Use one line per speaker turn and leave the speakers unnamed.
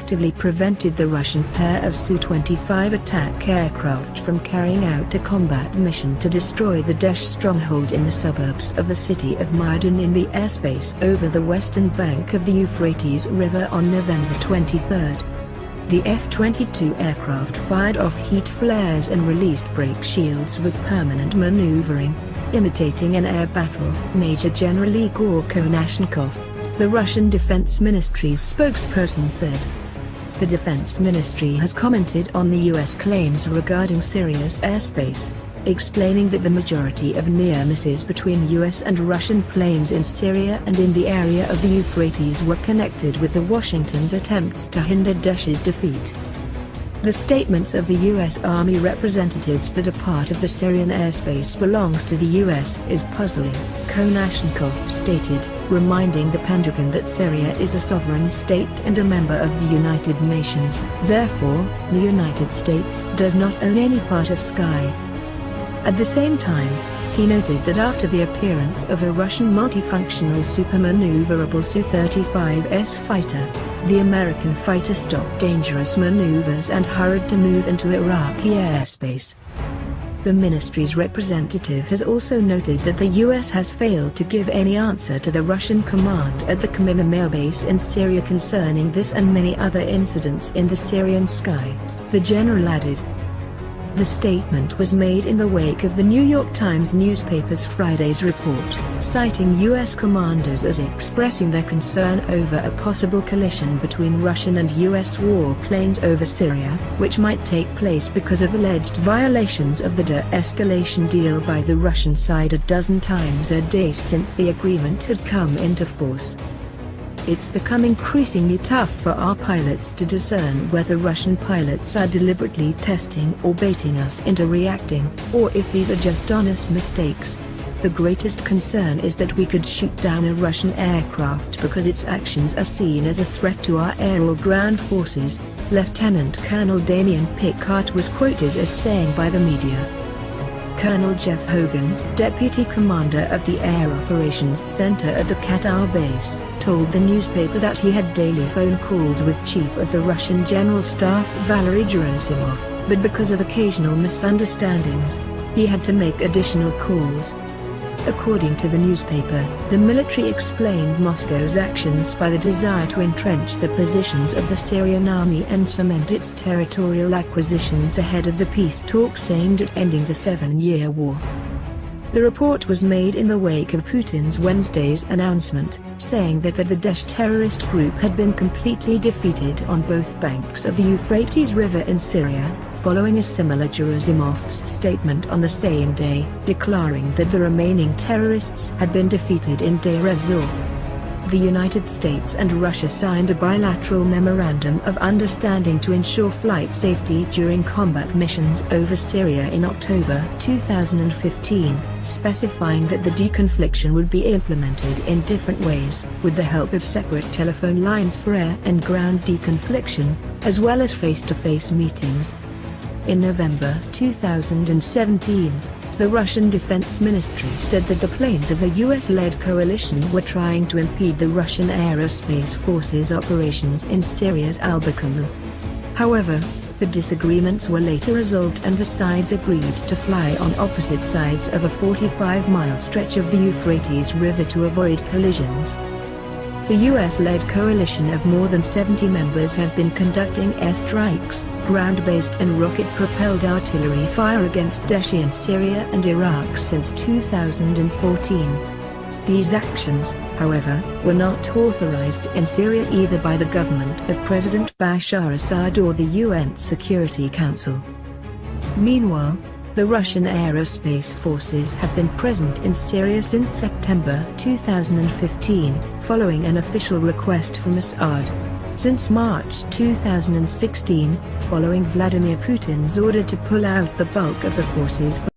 effectively prevented the Russian pair of Su-25 attack aircraft from carrying out a combat mission to destroy the Daesh stronghold in the suburbs of the city of Maidan in the airspace over the western bank of the Euphrates River on November 23. The F-22 aircraft fired off heat flares and released brake shields with permanent maneuvering, imitating an air battle. Major General Igor Konashnikov, the Russian Defense Ministry's spokesperson, said. The Defense Ministry has commented on the U.S. claims regarding Syria's airspace, explaining that the majority of near misses between U.S. and Russian planes in Syria and in the area of the Euphrates were connected with the Washington's attempts to hinder Daesh's defeat. The statements of the U.S. Army representatives that a part of the Syrian airspace belongs to the U.S. is puzzling, Konashnikov stated, reminding the Pentagon that Syria is a sovereign state and a member of the United Nations. Therefore, the United States does not own any part of Sky. At the same time, he noted that after the appearance of a Russian multifunctional supermaneuverable Su-35S fighter, the American fighter stopped dangerous maneuvers and hurried to move into Iraqi airspace. The ministry's representative has also noted that the U.S. has failed to give any answer to the Russian command at the Khmeimim Air Base in Syria concerning this and many other incidents in the Syrian sky, the general added. The statement was made in the wake of the New York Times newspaper's Friday's report, citing U.S. commanders as expressing their concern over a possible collision between Russian and U.S. warplanes over Syria, which might take place because of alleged violations of the de-escalation deal by the Russian side a dozen times a day since the agreement had come into force. It's become increasingly tough for our pilots to discern whether Russian pilots are deliberately testing or baiting us into reacting, or if these are just honest mistakes. The greatest concern is that we could shoot down a Russian aircraft because its actions are seen as a threat to our air or ground forces, Lieutenant Colonel Damien Picard was quoted as saying by the media. Colonel Jeff Hogan, deputy commander of the Air Operations Center at the Qatar base, told the newspaper that he had daily phone calls with Chief of the Russian General Staff Valery Gerasimov, but because of occasional misunderstandings, he had to make additional calls. According to the newspaper, the military explained Moscow's actions by the desire to entrench the positions of the Syrian army and cement its territorial acquisitions ahead of the peace talks aimed at ending the 7-year war. The report was made in the wake of Putin's Wednesday's announcement, saying that the Daesh terrorist group had been completely defeated on both banks of the Euphrates River in Syria, following a similar Gerasimov's statement on the same day, declaring that the remaining terrorists had been defeated in Deir ez-Zor. The United States and Russia signed a bilateral memorandum of understanding to ensure flight safety during combat missions over Syria in October 2015, specifying that the deconfliction would be implemented in different ways, with the help of separate telephone lines for air and ground deconfliction, as well as face-to-face meetings. In November 2017, the Russian Defense Ministry said that the planes of the US-led coalition were trying to impede the Russian Aerospace Forces operations in Syria's Al-Bakum. However, the disagreements were later resolved and the sides agreed to fly on opposite sides of a 45-mile stretch of the Euphrates River to avoid collisions. The US-led coalition of more than 70 members has been conducting airstrikes, ground-based and rocket-propelled artillery fire against Daesh in Syria and Iraq since 2014. These actions, however, were not authorized in Syria either by the government of President Bashar Assad or the UN Security Council. Meanwhile, the Russian aerospace forces have been present in Syria since September 2015, following an official request from Assad. Since March 2016, following Vladimir Putin's order to pull out the bulk of the forces